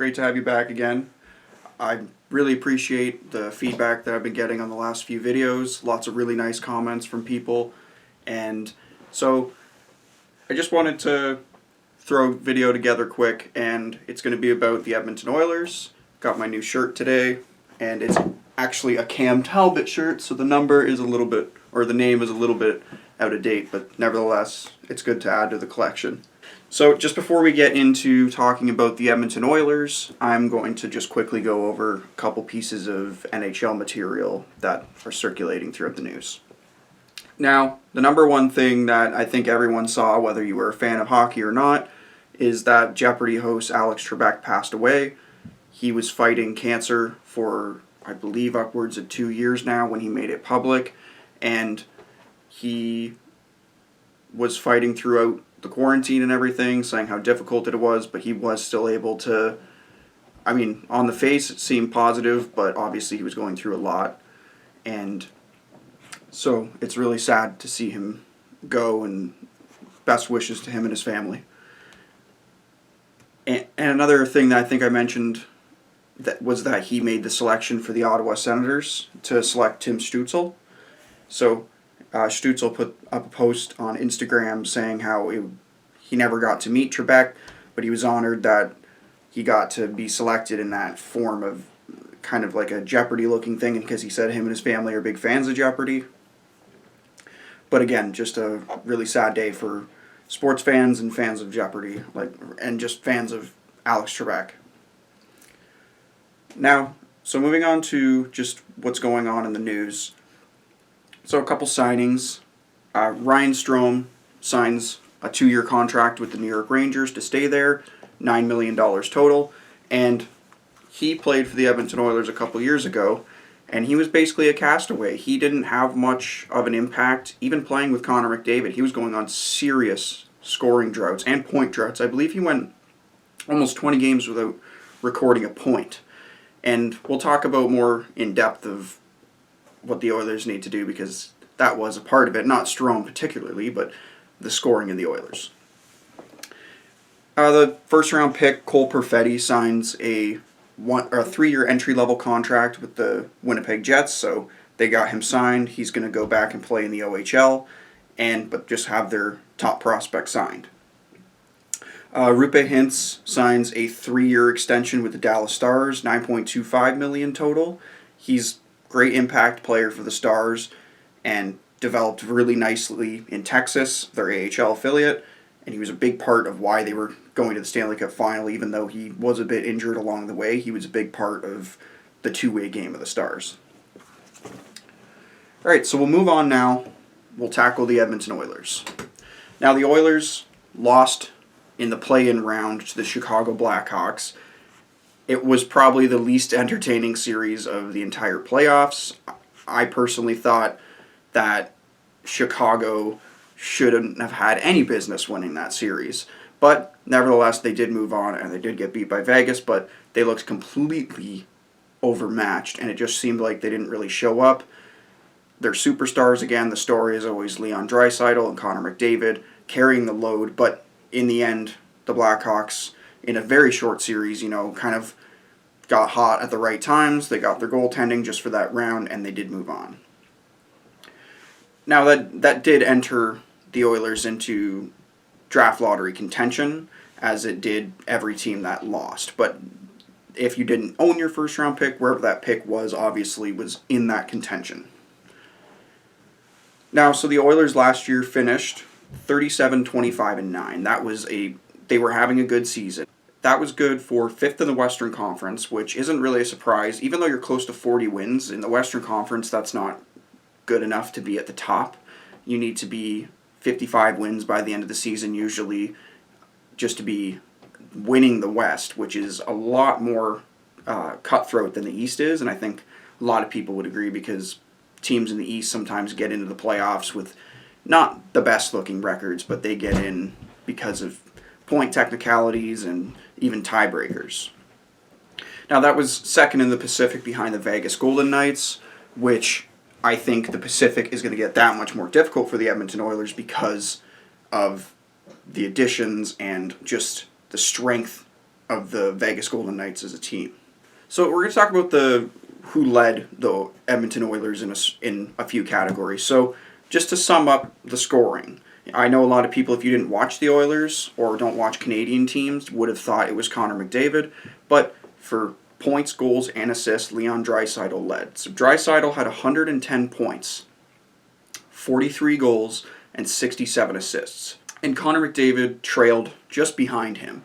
great to have you back again. I really appreciate the feedback that I've been getting on the last few videos. Lots of really nice comments from people. And so I just wanted to throw a video together quick, and it's going to be about the Edmonton Oilers. Got my new shirt today, and it's actually a Cam Talbot shirt, so the number is a little bit, or the name is a little bit out of date, but nevertheless, it's good to add to the collection. So just before we get into talking about the Edmonton Oilers, I'm going to just quickly go over a couple pieces of NHL material that are circulating throughout the news. Now, the number one thing that I think everyone saw, whether you were a fan of hockey or not, is that Jeopardy host Alex Trebek passed away. He was fighting cancer for, I believe, upwards of 2 years now when he made it public, and he was fighting throughout the quarantine and everything, saying how difficult it was, but he was still able to, I mean, on the face it seemed positive, but obviously he was going through a lot, and so it's really sad to see him go, and best wishes to him and his family. And another thing that I think I mentioned that was that he made the selection for the Ottawa Senators to select Tim Stützle. So Stützle put up a post on Instagram saying how he never got to meet Trebek, but he was honored that he got to be selected in that form of kind of like a Jeopardy-looking thing, because he said him and his family are big fans of Jeopardy. But again, just a really sad day for sports fans and fans of Jeopardy, and just fans of Alex Trebek. Now, so moving on to just what's going on in the news. So a couple signings. Ryan Strome signs a 2-year contract with the New York Rangers to stay there, $9 million total, and he played for the Edmonton Oilers a couple years ago, and he was basically a castaway. He didn't have much of an impact, even playing with Connor McDavid. He was going on serious scoring droughts and point droughts. I believe he went almost 20 games without recording a point. And we'll talk about more in depth of what the Oilers need to do, because that was a part of it, not Strome particularly, but the scoring in the Oilers. The first-round pick, Cole Perfetti, signs a 3-year entry-level contract with the Winnipeg Jets, so they got him signed. He's going to go back and play in the OHL, but just have their top prospect signed. Roope Hintz signs a 3-year extension with the Dallas Stars, $9.25 million total. He's great impact player for the Stars and developed really nicely in Texas, their AHL affiliate, and he was a big part of why they were going to the Stanley Cup final. Even though he was a bit injured along the way, he was a big part of the two-way game of the Stars. Alright, so we'll move on now. We'll tackle the Edmonton Oilers. Now, the Oilers lost in the play-in round to the Chicago Blackhawks. It was probably the least entertaining series of the entire playoffs. I personally thought that Chicago shouldn't have had any business winning that series. But nevertheless, they did move on, and they did get beat by Vegas, but they looked completely overmatched, and it just seemed like they didn't really show up. They're superstars again. The story is always Leon Draisaitl and Connor McDavid carrying the load, but in the end, the Blackhawks, in a very short series, kind of got hot at the right times. They got their goaltending just for that round, and they did move on. Now, that did enter the Oilers into draft lottery contention, as it did every team that lost. But if you didn't own your first-round pick, wherever that pick was, obviously was in that contention. Now, so the Oilers last year finished 37-25-9. They were having a good season. That was good for 5th in the Western Conference, which isn't really a surprise. Even though you're close to 40 wins, in the Western Conference, that's not good enough to be at the top. You need to be 55 wins by the end of the season, usually, just to be winning the West, which is a lot more cutthroat than the East is, and I think a lot of people would agree, because teams in the East sometimes get into the playoffs with not the best-looking records, but they get in because of point technicalities and even tiebreakers. Now, that was second in the Pacific behind the Vegas Golden Knights, which I think the Pacific is going to get that much more difficult for the Edmonton Oilers because of the additions and just the strength of the Vegas Golden Knights as a team. So we're going to talk about who led the Edmonton Oilers in a few categories. So just to sum up the scoring, I know a lot of people, if you didn't watch the Oilers or don't watch Canadian teams, would have thought it was Connor McDavid, but for points, goals, and assists, Leon Draisaitl led. So Draisaitl had 110 points, 43 goals, and 67 assists. And Connor McDavid trailed just behind him.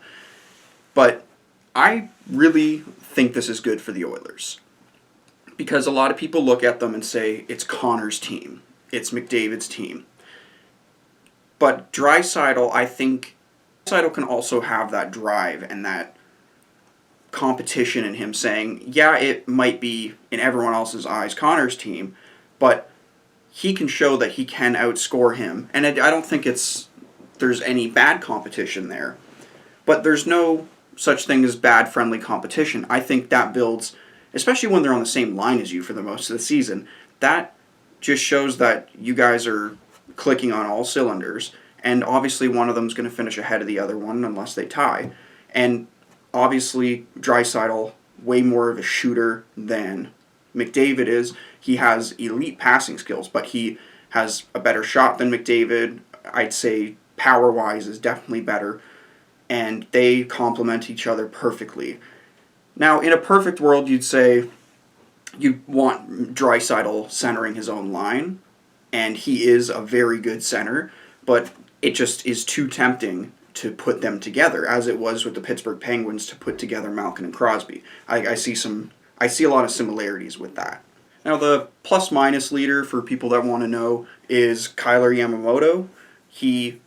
But I really think this is good for the Oilers, because a lot of people look at them and say, it's Connor's team, it's McDavid's team. But Draisaitl, I think Draisaitl can also have that drive and that competition in him, saying, yeah, it might be in everyone else's eyes Connor's team, but he can show that he can outscore him. And I don't think there's any bad competition there. But there's no such thing as bad friendly competition. I think that builds, especially when they're on the same line as you for the most of the season, that just shows that you guys are clicking on all cylinders, and obviously one of them's going to finish ahead of the other one unless they tie. And obviously Draisaitl, way more of a shooter than McDavid is. He has elite passing skills, but he has a better shot than McDavid. I'd say power-wise is definitely better, and they complement each other perfectly. Now, in a perfect world, you'd say you want Draisaitl centering his own line, and he is a very good center, but it just is too tempting to put them together, as it was with the Pittsburgh Penguins to put together Malkin and Crosby. I see a lot of similarities with that. Now, the plus-minus leader, for people that want to know, is Kailer Yamamoto. He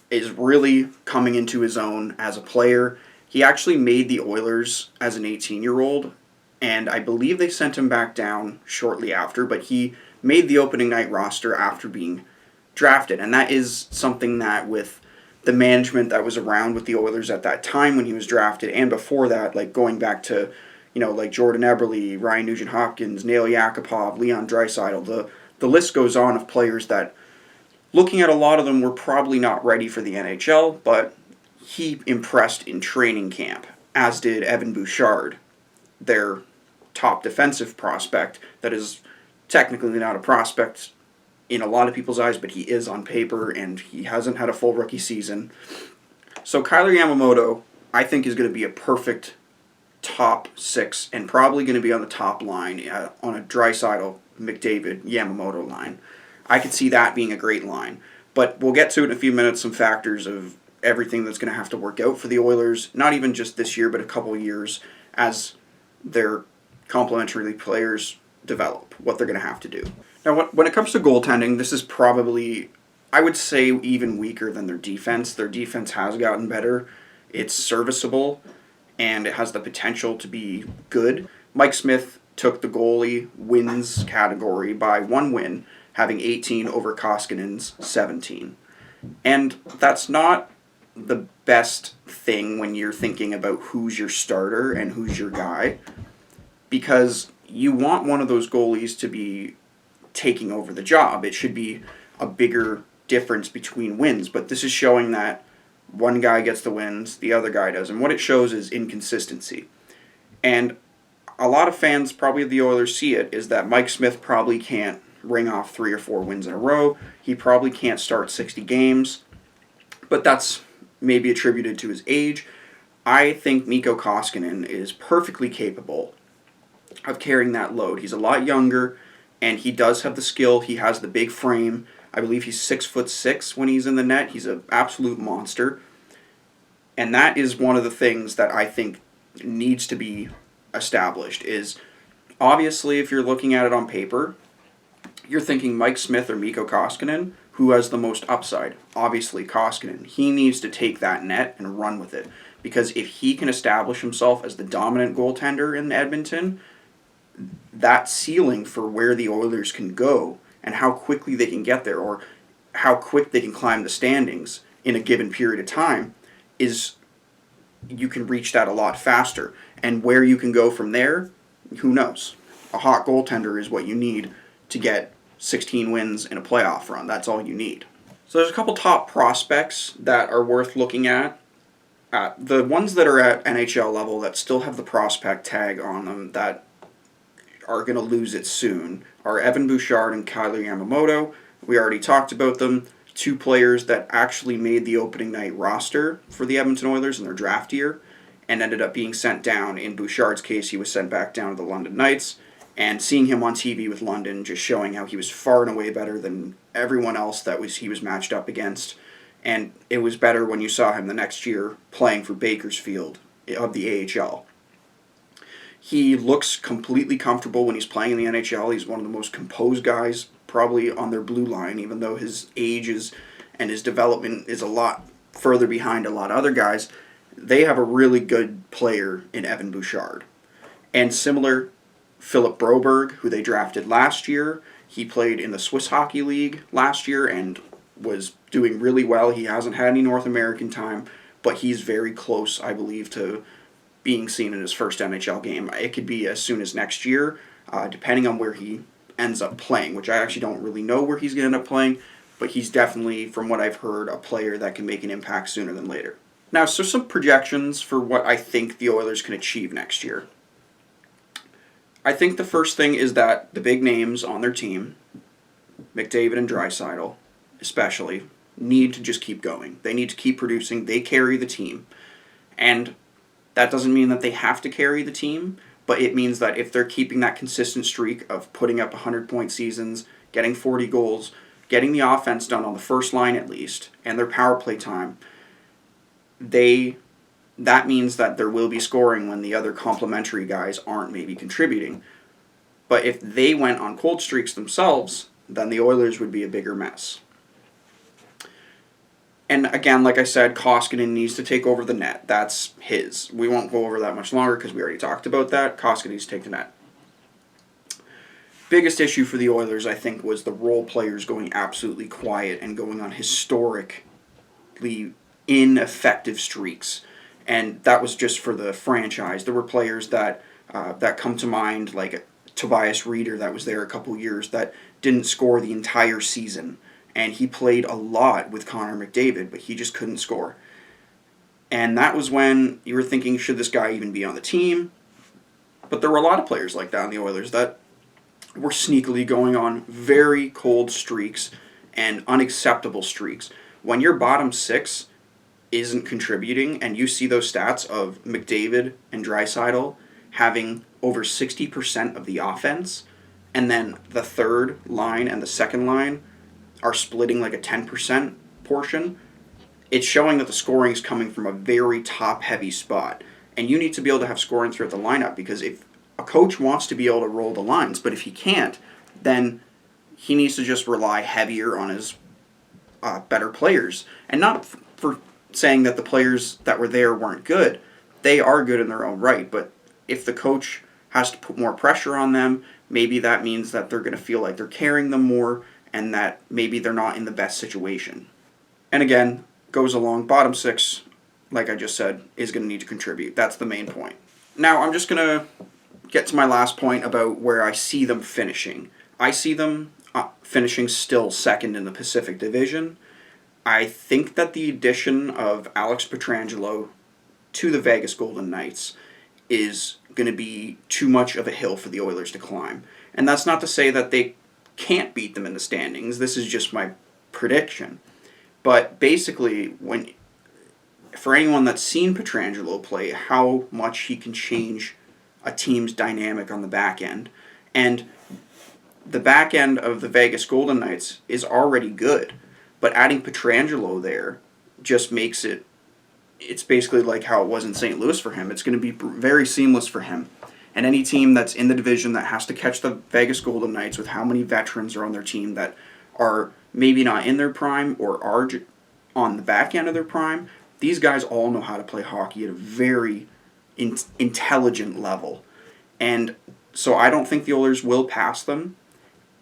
is really coming into his own as a player. He actually made the Oilers as an 18-year-old, and I believe they sent him back down shortly after, but he made the opening night roster after being drafted, and that is something that with the management that was around with the Oilers at that time when he was drafted, and before that, like going back to, like Jordan Eberle, Ryan Nugent-Hopkins, Nail Yakupov, Leon Draisaitl, the list goes on of players that, looking at a lot of them, were probably not ready for the NHL, but he impressed in training camp, as did Evan Bouchard, their top defensive prospect that is technically not a prospect in a lot of people's eyes, but he is on paper, and he hasn't had a full rookie season. So Kailer Yamamoto, I think, is going to be a perfect top six, and probably going to be on the top line on a Draisaitl, McDavid, Yamamoto line. I could see that being a great line. But we'll get to it in a few minutes, some factors of everything that's going to have to work out for the Oilers, not even just this year, but a couple of years as their complementary players develop, what they're going to have to do. Now, when it comes to goaltending, this is probably, I would say, even weaker than their defense. Their defense has gotten better. It's serviceable, and it has the potential to be good. Mike Smith took the goalie wins category by 1 win, having 18 over Koskinen's 17. And that's not the best thing when you're thinking about who's your starter and who's your guy, because you want one of those goalies to be taking over the job. It should be a bigger difference between wins, but this is showing that one guy gets the wins, the other guy does, and what it shows is inconsistency. And a lot of fans, probably of the Oilers, see it, is that Mike Smith probably can't ring off 3 or 4 wins in a row. He probably can't start 60 games, but that's maybe attributed to his age. I think Mikko Koskinen is perfectly capable of carrying that load. He's a lot younger, and he does have the skill. He has the big frame. I believe he's 6'6" when he's in the net. He's an absolute monster. And that is one of the things that I think needs to be established, is obviously if you're looking at it on paper, you're thinking Mike Smith or Mikko Koskinen, who has the most upside? Obviously Koskinen. He needs to take that net and run with it, because if he can establish himself as the dominant goaltender in Edmonton, that ceiling for where the Oilers can go and how quickly they can get there, or how quick they can climb the standings in a given period of time, is you can reach that a lot faster. And where you can go from there, who knows? A hot goaltender is what you need to get 16 wins in a playoff run. That's all you need. So there's a couple top prospects that are worth looking at. The ones that are at NHL level that still have the prospect tag on them that are going to lose it soon are Evan Bouchard and Kyler Yamamoto. We already talked about them. Two players that actually made the opening night roster for the Edmonton Oilers in their draft year and ended up being sent down. In Bouchard's case, he was sent back down to the London Knights. And seeing him on TV with London, just showing how he was far and away better than everyone else that he was matched up against. And it was better when you saw him the next year playing for Bakersfield of the AHL. He looks completely comfortable when he's playing in the NHL. He's one of the most composed guys probably on their blue line, even though his age and his development is a lot further behind a lot of other guys. They have a really good player in Evan Bouchard. And similar, Philip Broberg, who they drafted last year, he played in the Swiss Hockey League last year and was doing really well. He hasn't had any North American time, but he's very close, I believe, to being seen in his first NHL game. It could be as soon as next year, depending on where he ends up playing, which I actually don't really know where he's going to end up playing, but he's definitely, from what I've heard, a player that can make an impact sooner than later. Now, so some projections for what I think the Oilers can achieve next year. I think the first thing is that the big names on their team, McDavid and Draisaitl especially, need to just keep going. They need to keep producing. They carry the team. And that doesn't mean that they have to carry the team, but it means that if they're keeping that consistent streak of putting up 100-point seasons, getting 40 goals, getting the offense done on the first line at least, and their power play time, that means that there will be scoring when the other complementary guys aren't maybe contributing. But if they went on cold streaks themselves, then the Oilers would be a bigger mess. And again, like I said, Koskinen needs to take over the net. That's his. We won't go over that much longer because we already talked about that. Koskinen needs to take the net. Biggest issue for the Oilers, I think, was the role players going absolutely quiet and going on historically ineffective streaks. And that was just for the franchise. There were players that come to mind, like Tobias Reeder that was there a couple years, that didn't score the entire season. And he played a lot with Connor McDavid, but he just couldn't score. And that was when you were thinking, should this guy even be on the team? But there were a lot of players like that in the Oilers that were sneakily going on very cold streaks and unacceptable streaks. When your bottom six isn't contributing, and you see those stats of McDavid and Draisaitl having over 60% of the offense, and then the third line and the second line are splitting like a 10% portion, it's showing that the scoring is coming from a very top-heavy spot. And you need to be able to have scoring throughout the lineup, because if a coach wants to be able to roll the lines, but if he can't, then he needs to just rely heavier on his better players. And not for saying that the players that were there weren't good. They are good in their own right, but if the coach has to put more pressure on them, maybe that means that they're going to feel like they're carrying them more, and that maybe they're not in the best situation. And again, goes along, bottom six, like I just said, is going to need to contribute. That's the main point. Now, I'm just going to get to my last point about where I see them finishing. I see them finishing still second in the Pacific Division. I think that the addition of Alex Pietrangelo to the Vegas Golden Knights is going to be too much of a hill for the Oilers to climb. And that's not to say that they can't beat them in the standings. This is just my prediction. But basically, for anyone that's seen Pietrangelo play, how much he can change a team's dynamic on the back end. And the back end of the Vegas Golden Knights is already good. But adding Pietrangelo there just makes it's basically like how it was in St. Louis for him. It's going to be very seamless for him. And any team that's in the division that has to catch the Vegas Golden Knights with how many veterans are on their team that are maybe not in their prime or are on the back end of their prime, these guys all know how to play hockey at a very intelligent level. And so I don't think the Oilers will pass them.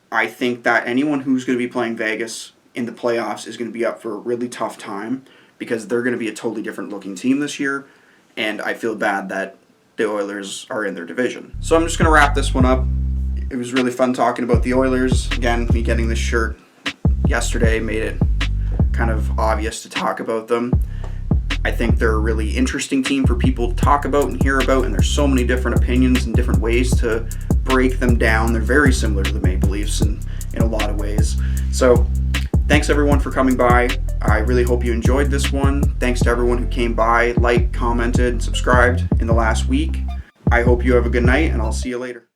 I think that anyone who's going to be playing Vegas in the playoffs is going to be up for a really tough time, because they're going to be a totally different looking team this year, and I feel bad that the Oilers are in their division. So I'm just going to wrap this one up. It was really fun talking about the Oilers. Again, me getting this shirt yesterday made it kind of obvious to talk about them. I think they're a really interesting team for people to talk about and hear about, and there's so many different opinions and different ways to break them down. They're very similar to the Maple Leafs in a lot of ways. So thanks everyone for coming by. I really hope you enjoyed this one. Thanks to everyone who came by, liked, commented, and subscribed in the last week. I hope you have a good night, and I'll see you later.